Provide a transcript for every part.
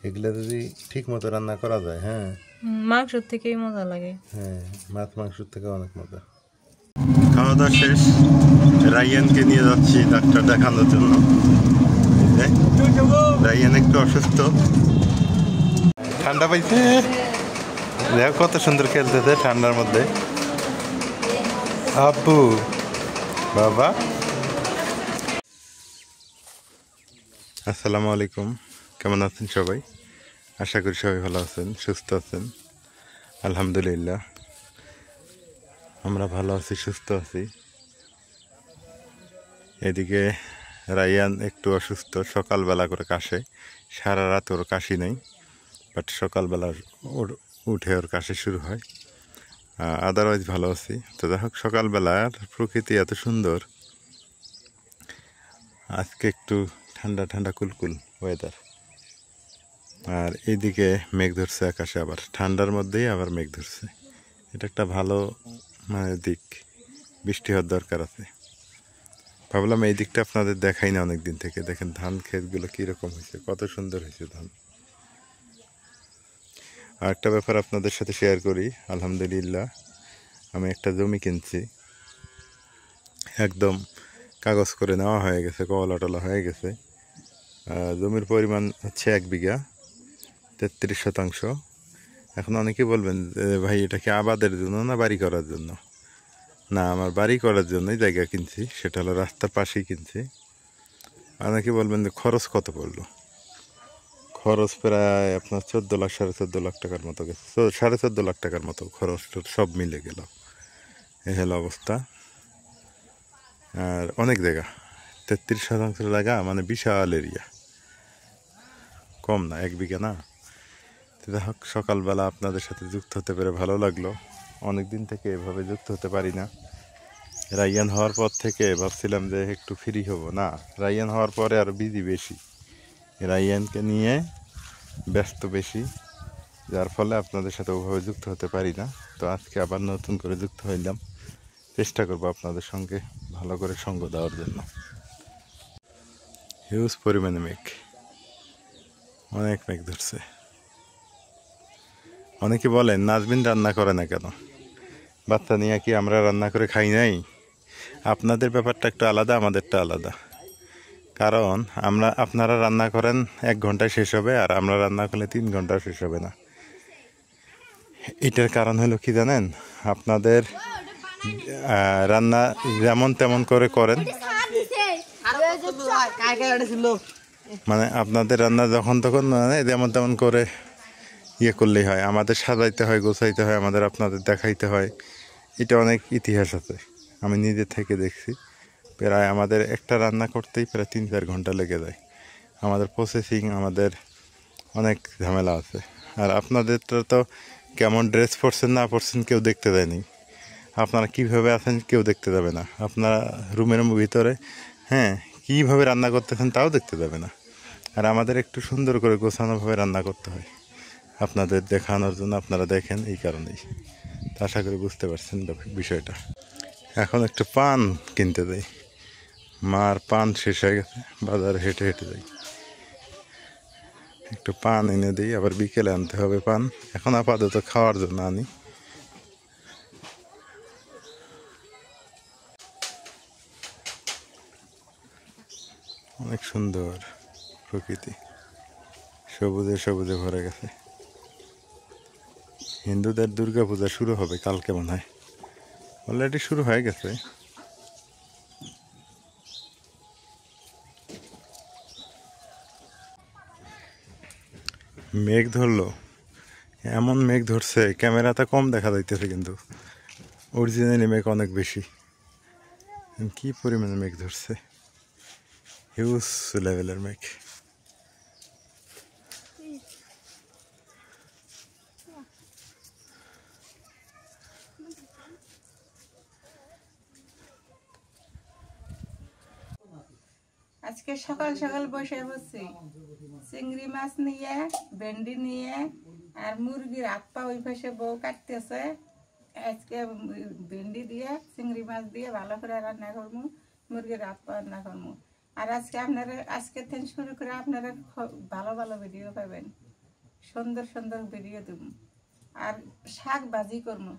এগুলা যদি ঠিক মতো রান্না করা যায়, হ্যাঁ, মাংসের থেকেই মজা লাগে। হ্যাঁ, মাছ মাংসের থেকে অনেক মজা। খাওয়া দাওয়া শেষ, রাইয়ানকে নিয়ে যাচ্ছি ডাক্তার দেখানোর জন্য। রাইয়ান একটু অসুস্থ, ঠান্ডা পাইছে। দেখো কত সুন্দর খেলতেছে ঠান্ডার মধ্যে। আব্বু, বাবা। আসসালামু আলাইকুম, কেমন আছেন সবাই? আশা করি সবাই ভালো আছেন, সুস্থ আছেন। আলহামদুলিল্লাহ আমরা ভালো আছি, সুস্থ আছি। এদিকে রাইয়ান একটু অসুস্থ, সকালবেলা করে কাশে, সারা রাত ওর কাশি নেই, বাট সকালবেলা ওর উঠে ওর কাশি শুরু হয়। আদারওয়াইজ ভালো আছি। তো যাই হোক, সকালবেলার প্রকৃতি এত সুন্দর, আজকে একটু ঠান্ডা ঠান্ডা কুলকুল ওয়েদার। আর এইদিকে মেঘ ধরছে আকাশে, আবার ঠান্ডার মধ্যেই আবার মেঘ ধরছে। এটা একটা ভালো দিক, বৃষ্টি হওয়ার দরকার আছে। ভাবলাম এই দিকটা আপনাদের দেখাই না অনেক দিন থেকে। দেখেন ধান ক্ষেতগুলো কীরকম হয়েছে, কত সুন্দর হয়েছে ধান। আর একটা ব্যাপার আপনাদের সাথে শেয়ার করি, আলহামদুলিল্লাহ আমি একটা জমি কিনছি, একদম কাগজ করে নেওয়া হয়ে গেছে, কলা টলা হয়ে গেছে। জমির পরিমাণ হচ্ছে 1 বিঘা 33 শতাংশ। এখন অনেকে বলবেন ভাই এটা কি আবাদের জন্য না বাড়ি করার জন্য? না, আমার বাড়ি করার জন্যই জায়গা কিনছি, সেটা হলো রাস্তার পাশেই কিনছি। অনেকে বলবেন যে খরচ কত পড়লো? খরচ প্রায় আপনার 14 লাখ, 14.5 লাখ টাকার মতো গেছে, 14.5 লাখ টাকার মতো খরচ সব মিলে গেল। এই হলো অবস্থা। আর অনেক জায়গা, 33 শতাংশ জায়গা, মানে বিশাল এরিয়া, কম না, 1 বিঘা না। যাই হোক, সকালবেলা আপনাদের সাথে যুক্ত হতে পেরে ভালো লাগলো। অনেক দিন থেকে এভাবে যুক্ত হতে পারি না। রাইয়ান হওয়ার পর থেকে ভাবছিলাম যে একটু ফ্রি হব, না, রাইয়ান হওয়ার পরে আরও বিজি বেশি, রাইয়ানকে নিয়ে ব্যস্ত বেশি, যার ফলে আপনাদের সাথে ওভাবে যুক্ত হতে পারি না। তো আজকে আবার নতুন করে যুক্ত হইলাম, চেষ্টা করব আপনাদের সঙ্গে ভালো করে সঙ্গ দেওয়ার জন্য। হিউজ পরিমাণে মেঘ, অনেক মেঘ ধরছে। অনেকে বলেন নাজমিন রান্না করে না কেন? বাচ্চা নিয়ে কি আমরা রান্না করে খাই নাই? আপনাদের ব্যাপারটা একটু আলাদা, আমাদেরটা আলাদা। কারণ আপনারা রান্না করেন 1 ঘন্টায় শেষ হবে, আর আমরা রান্না করলে 3 ঘন্টায় শেষ হবে না। এটার কারণ হলো কি জানেন? আপনাদের রান্না যেমন তেমন করে করেন, মানে আপনাদের রান্না যখন তখন মানে যেমন তেমন করে ইয়ে করলেই হয়। আমাদের সাজাইতে হয়, গোছাইতে হয়, আমাদের আপনাদের দেখাইতে হয়। এটা অনেক ইতিহাস আছে, আমি নিজে থেকে দেখছি। প্রায় আমাদের একটা রান্না করতেই প্রায় 3-4 ঘন্টা লেগে যায়। আমাদের প্রসেসিং, আমাদের অনেক ঝামেলা আছে। আর আপনাদেরটা তো কেমন ড্রেস পরছেন না পরছেন কেউ দেখতে দেয়নি, আপনারা কীভাবে আছেন কেউ দেখতে যাবে না, আপনারা রুমের ভিতরে হ্যাঁ কীভাবে রান্না করতেছেন তাও দেখতে যাবে না। আর আমাদের একটু সুন্দর করে গোছানোভাবে রান্না করতে হয় আপনাদের দেখানোর জন্য, আপনারা দেখেন এই কারণেই। তো আশা করি বুঝতে পারছেন বিষয়টা। এখন একটু পান কিনতে যাই, মার পান শেষ হয়ে গেছে, বাজারে হেঁটে হেঁটে যাই, একটু পান এনে দিই, আবার বিকেলে আনতে হবে পান। এখন আপাতত খাওয়ার জন্য আনি। অনেক সুন্দর প্রকৃতি, সবুজে সবুজে ভরে গেছে। হিন্দুদের দুর্গা পূজা শুরু হবে কালকে মনে হয়, অলরেডি শুরু হয়ে গেছে। মেঘ ধরলো, এমন মেঘ ধরছে ক্যামেরাতে কম দেখা যাইতেছে, কিন্তু অরিজিনালি মেঘ অনেক বেশি। কি পরিমাণে মেঘ ধরছে, হিউজ লেভেলের মেঘ। আজকে সকাল সকাল বসে বসছি, চিংড়ি মাছ নিয়ে, ভেন্ডি নিয়ে, আর মুরগির হাত পা ওই পাশে বউ কাটতেছে। আজকে ভেন্ডি দিয়ে চিংড়ি মাছ দিয়ে ভালো করে রান্না করবো, মুরগির হাত পা রান্না করবো। আর আজকে থেকে শুরু করে আপনারা ভালো ভালো ভিডিও পাবেন। সুন্দর সুন্দর ভিডিও দেব। আর শাক ভাজি করবো,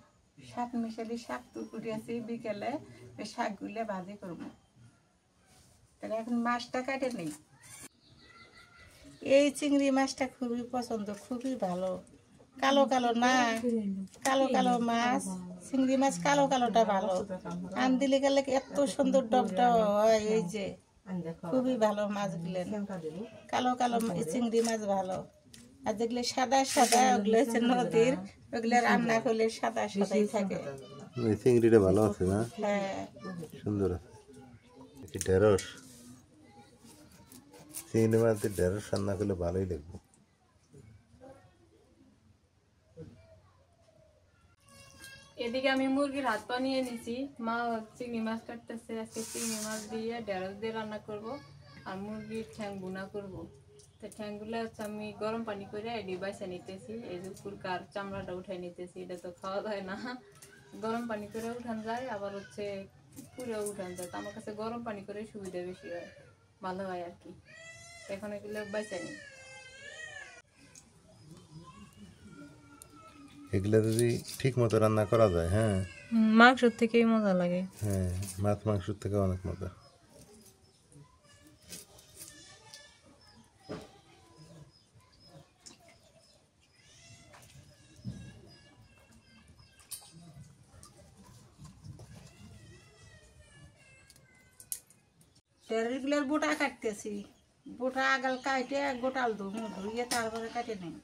শাক মিশালি শাক তুকুরিয়াছি বিকেলে, ওই শাকগুলো ভাজি করবো। তাহলে এখন মাছটা কাটে নেই। এই চিংড়ি মাছটা খুবই পছন্দ, খুবই ভালো। কালো কালো না, কালো কালো মাছ, চিংড়ি মাছ কালো কালোটা ভালো। আন দিলে গেলে এত সুন্দর ডবটা হয়, এই যে খুবই ভালো মাছগুলো। কালো কালো চিংড়ি মাছ ভালো। আর যেগুলো সাদা সাদা ওগুলো হচ্ছে নদীর, ওগুলো রান্না করলে সাদা সাদাই থাকে। এই চিংড়িটা ভালো আছে না? হ্যাঁ, সুন্দর আছে। ঢেঁড়স, চিংড়ি মাছ দিয়ে ঢেঁড়স রান্না করলে ভালোই লাগবে। এদিকে আমি মুরগির হাত পা নিয়ে নিছি, মা চিংড়ি মাছ কাটতেছে। আজকে চিংড়ি মাছ দিয়ে ঢেঁড়স দিয়ে রান্না করব, আর মুরগির ঠ্যাং ভুনা করব। তো ঠ্যাংগুলো হচ্ছে আমি গরম পানি করে এডি বাইসা নিতেছি, এই যে কুরকার চামড়াটা উঠাই নিতেছি। এটা তো খাওয়া যায় না, গরম পানি করে উঠান যায়, আবার হচ্ছে পুরো উঠান যায়। তো আমার কাছে গরম পানি করে সুবিধা বেশি হয়, ভালো হয় আর কি। এখন এগুলো বাইসা নিই। এগুলো যদি ঠিক মতো রান্না করা যায়, হ্যাঁ মাংসের থেকেই মজা লাগে। হ্যাঁ, মাছ মাংসের থেকে অনেক মজা। ঢেঁড়সগুলোর বোটা কাটতেছি, বোটা আগাল কাটে গোটাল ধুয়ে তারপরে কাটে নেই।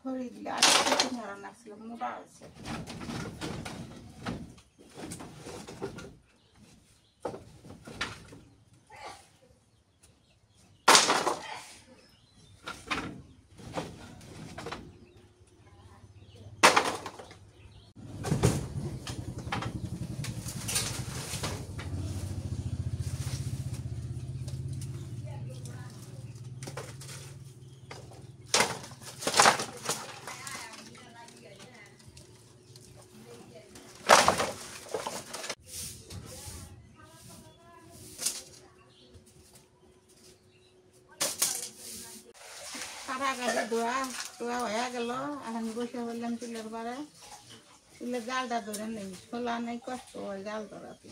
খড়ি দিলে আর একটু নরম লাগছিল, মোটা হয়েছে। কাটা কাটি ধোয়া ধোয়া হয়ে গেল, এখন বসে বললাম চুলের পাড়ে। চুলের জালটা ধরে নেই, খোলা নেই, কষ্ট হয় জাল ধরাতে।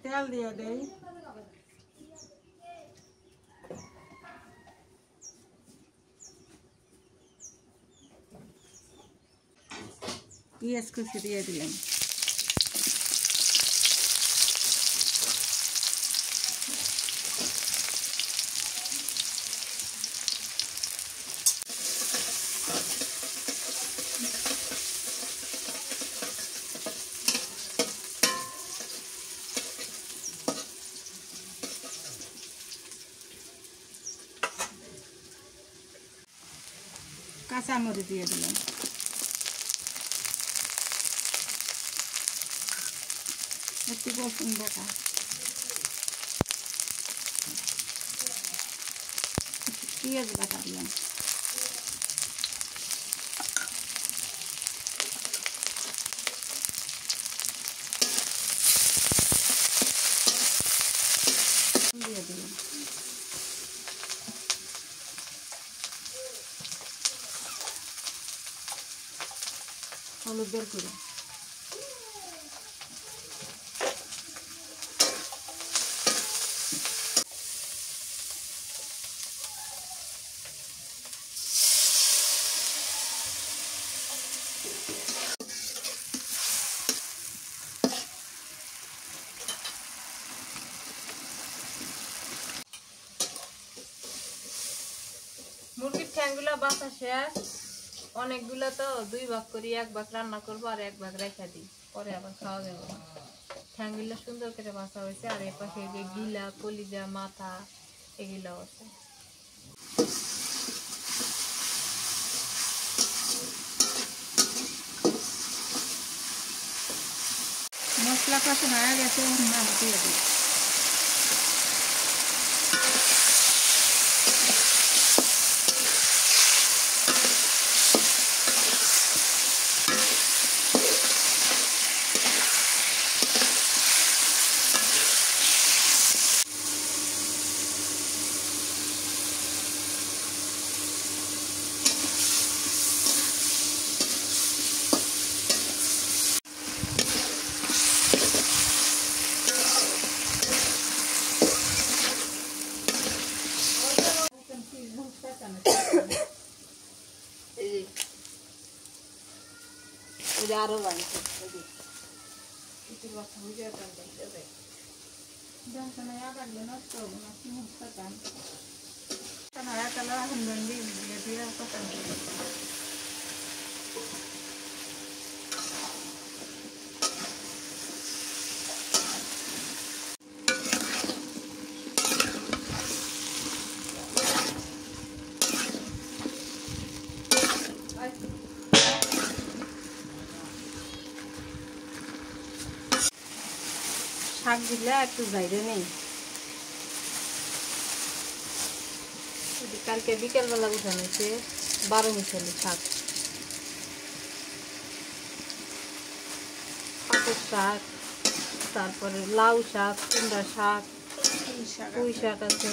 তেল দিয়ে দেই, পেঁয়াজ কুচি দিয়ে দিলাম। কাঁচামরিচ দিয়ে দিলাম, একটু রসুন বাটা, পেঁয়াজ বাটা দিলাম, দিয়ে দিলাম, হলুদের গুঁড়ো, মুরগির ঠ্যাংগুলা বাছা শেষ, অনেকগুলা তো 2 ভাগ করি, 1 ভাগ রান্না করবো আর 1 ভাগ রেখে দিই, পরে আবার খাওয়া যাবে। ঠ্যাংগুলা সুন্দর করে বাছা হয়েছে, আর এর পাশে যে গিলা, কলিজা, মাথা এগুলাও আছে। মশলা কষানো হয়ে গেছে, মাছ দিয়ে দিই, আরো লাগছে নষ্ট হবো না, এখন ভেন্ডি দিয়ে কষানো। শাক দিলে একটু জায়গা নেই, কালকে বিকেলবেলা উঠানো হয়েছে 12 মিশালি শাক, পাটের শাক, তারপরে লাউ শাক, কুমড়া শাক, পুঁই শাক আছে।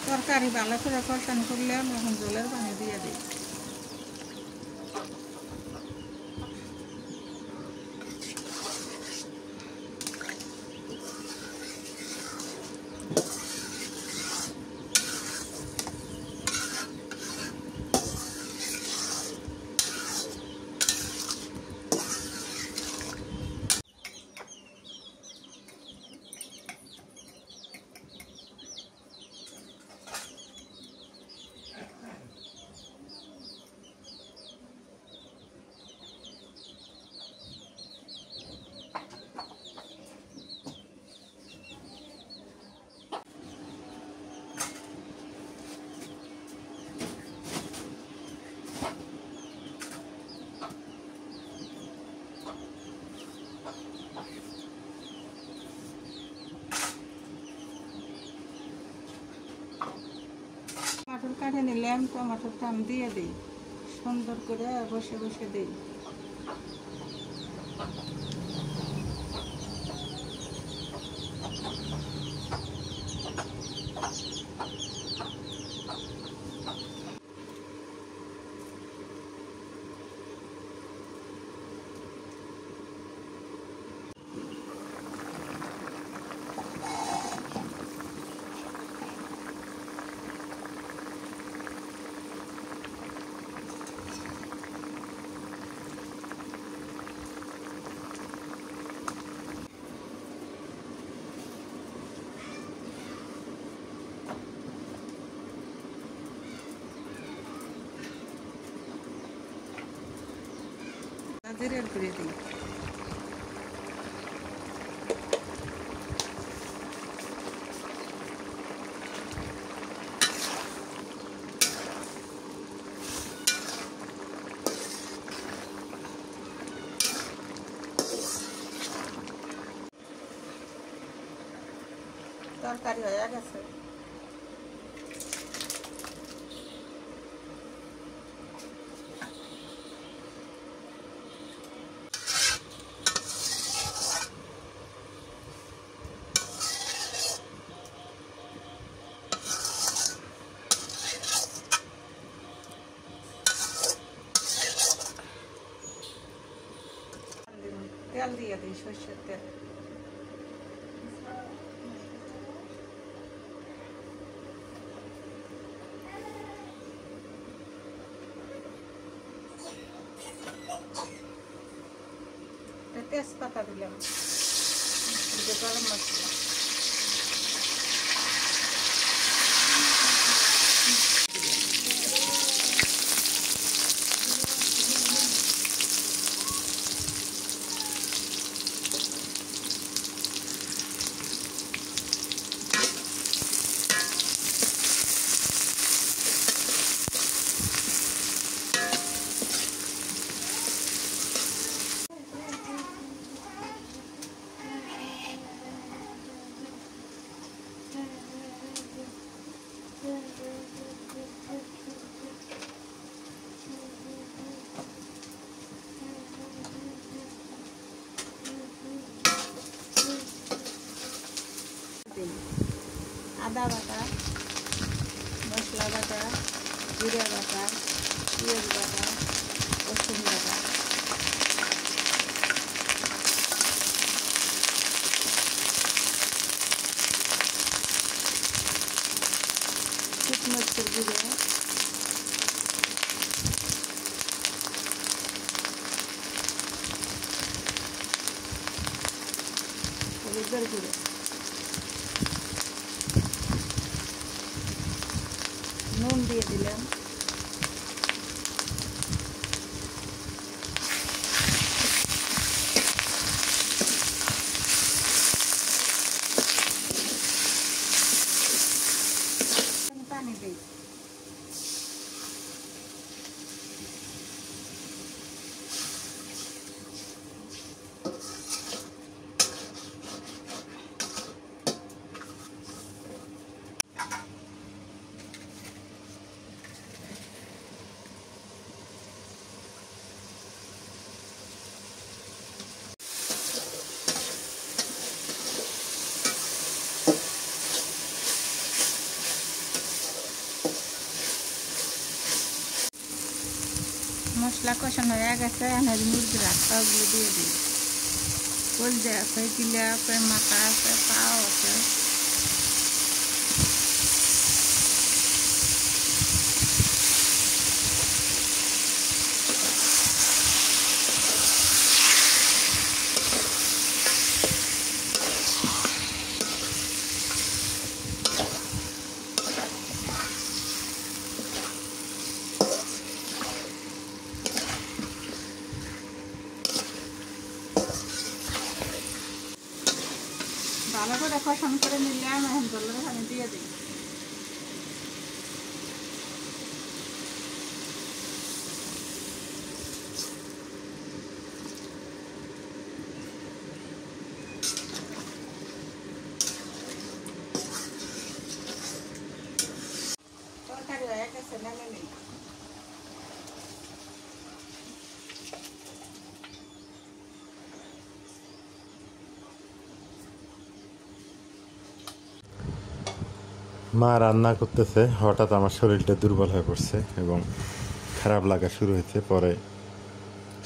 তরকারি ভালো করে কষানো করলে এখন জলের পানি দিয়ে দিই, টমাটোর কাটে নিলাম, টমাটোরটা আমি দিয়ে দিই, সুন্দর করে বসে বসে দিই। জিরের গুঁড়ি দিই, তরকারি হয়ে গেছে। তেল দিয়ে দিই, সরষের তেল। তেজপাতা দিলাম, গরম মশলা, আদা বাটা, মশলা বাটা, জিরে বাটা, পেঁয়াজ বাটা, রসুন বাটা, শুকনোমরিচের গুঁড়ো, হলুদের গুঁড়ো, নুন দিয়ে দিলাম, পানি দিই, মশলা কষানো হয়ে গেছে। এখন মুরগির হাত পাগুলো দিয়ে দিই, কলজা আছে, কিলা আছে, মাথা আছে, পাও আছে, ভালো করে কষানো করে নিলাম। এখন জলের পানি দিয়ে দিই, আছে না নেই মা রান্না করতেছে, হঠাৎ আমার শরীরটা দুর্বল হয়ে পড়ছে এবং খারাপ লাগা শুরু হয়েছে। পরে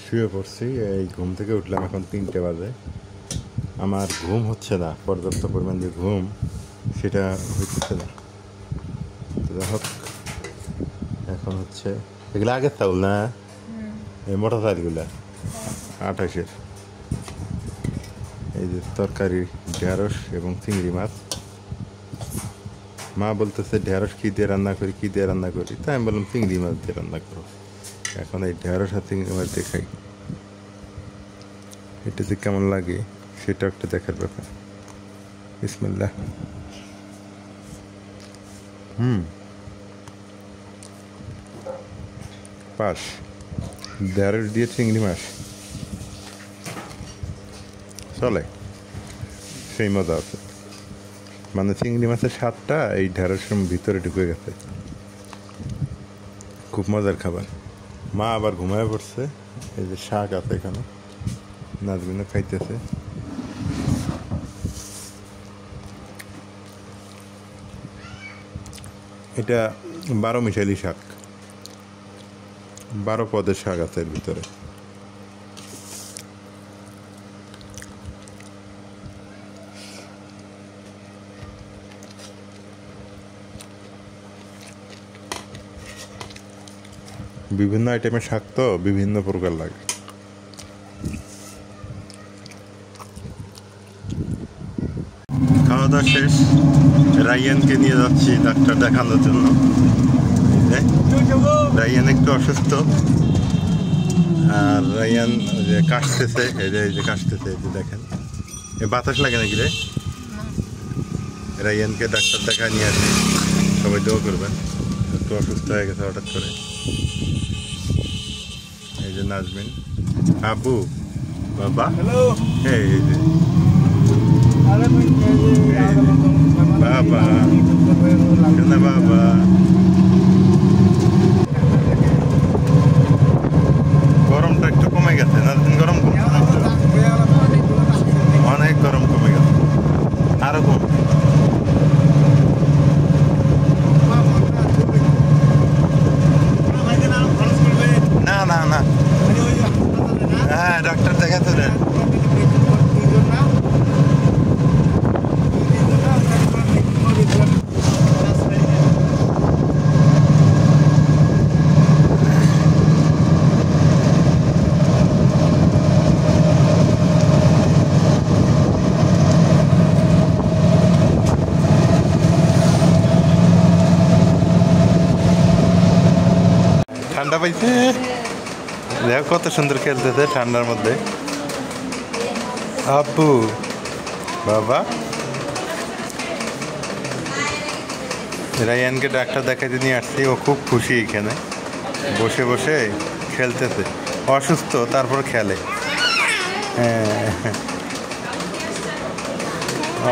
শুয়ে পড়ছি, এই ঘুম থেকে উঠলাম এখন 3টে বাজে। আমার ঘুম হচ্ছে না, পর্যাপ্ত পরিমাণ যে ঘুম সেটা হচ্ছে না। তো যাই হোক, এখন হচ্ছে এগুলো আগের চাউল না, এই মোটা চালগুলা 28-এর। এই যে তরকারি ঢেঁড়স এবং চিংড়ি মাছ। মা বলতেছে ঢেঁড়স কী দিয়ে রান্না করি, কী দিয়ে রান্না করি, তাই আমি বললাম চিংড়ি মাছ দিয়ে রান্না করো। এখন এই ঢেঁড়স আর চিংড়ি মাছ দিয়ে খাই, এটা যে কেমন লাগে সেটা একটা দেখার ব্যাপার। বিসমিল্লাহ। পাস ঢেঁড়স দিয়ে চিংড়ি মাছ চলে, সেই মজা আছে। মানে চিংড়ি মাছের স্বাদটা এই ঢেঁড়সের ভিতরে ঢুকে গেছে, খুব মজার খাবার। মা আবার ঘুমায় পড়ছে। এই যে শাক আছে এখানে, নাজমিনও খাইতেছে। এটা 12 মিশালি শাক, 12 পদের শাক আছে এর ভিতরে। বিভিন্ন আইটেমের শাক তো বিভিন্ন প্রকার লাগে। খাওয়া দাওয়া শেষ, রাইয়ানকে নিয়ে যাচ্ছি ডাক্তার দেখানোর জন্য। রাইয়ান একটু অসুস্থ, আর রাইয়ান যে কাশতেছে, এই যে কাশতেছে, এই যে দেখেন। এ বাতাস লাগে নাকি রে? রাইয়ানকে ডাক্তার দেখায় নিয়ে আসি, সবাই দোয়া করবেন। একটু অসুস্থ হয়ে গেছে হঠাৎ করে। এই যে নাজমিন, আবু, বাবা, এই যে বাবা, শোনা বাবা। গরমটা একটু কমে গেছে, নাজমিন গরম কমছে না একটু? অনেক গরম কমে গেছে, আরো কম। না না না, হ্যাঁ ডাক্তার দেখাতে দেন। ঠান্ডা পাইছে, দেখো কত সুন্দর খেলতেছে ঠান্ডার মধ্যে। আব্বু, বাবা। রায়ানকে ডাক্তার দেখাতে নিয়ে আসছি, ও খুব খুশি এখানে বসে বসে খেলতেছে। অসুস্থ তারপর খেলে, হ্যাঁ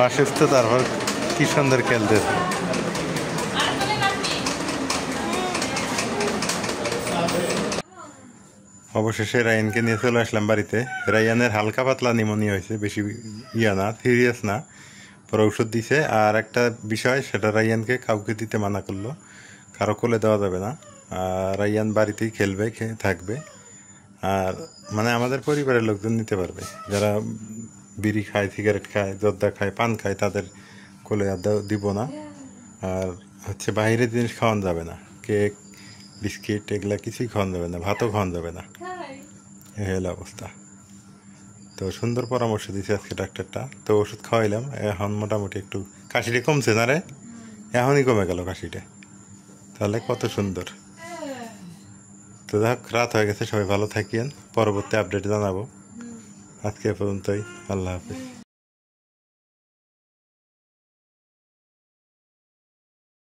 অসুস্থ তারপর কি সুন্দর খেলতেছে। অবশেষে রায়ানকে নিয়ে চলে আসলাম বাড়িতে। রায়ানের হালকা পাতলা নিউমোনিয়া হয়েছে, বেশি ইয়া না, সিরিয়াস না। পরে ওষুধ দিছে। আর একটা বিষয়, সেটা রায়ানকে কাউকে দিতে মানা করলো, কারো কোলে দেওয়া যাবে না। আর রায়ান বাড়িতেই খেলবে, থাকবে। আর মানে আমাদের পরিবারের লোকজন নিতে পারবে, যারা বিড়ি খায়, সিগারেট খায়, জর্দা খায়, পান খায়, তাদের কোলে দিব না। আর হচ্ছে বাইরের জিনিস খাওয়ানো যাবে না, কেক, বিস্কিট, এগুলা কিছুই খাওয়ানো যাবে না, ভাতও খাওয়ানো যাবে না। এই হলো অবস্থা। তো সুন্দর পরামর্শ দিয়েছে আজকে ডাক্তারটা। তো ওষুধ খাওয়াইলাম, এখন মোটামুটি একটু কাশিটা কমছে না রে? এখনই কমে গেল কাশিটা, তাহলে কত সুন্দর। তো দেখ, রাত হয়ে গেছে, সবাই ভালো থাকিয়েন, পরবর্তী আপডেট জানাবো। আজকে পর্যন্তই, আল্লাহ হাফিজ।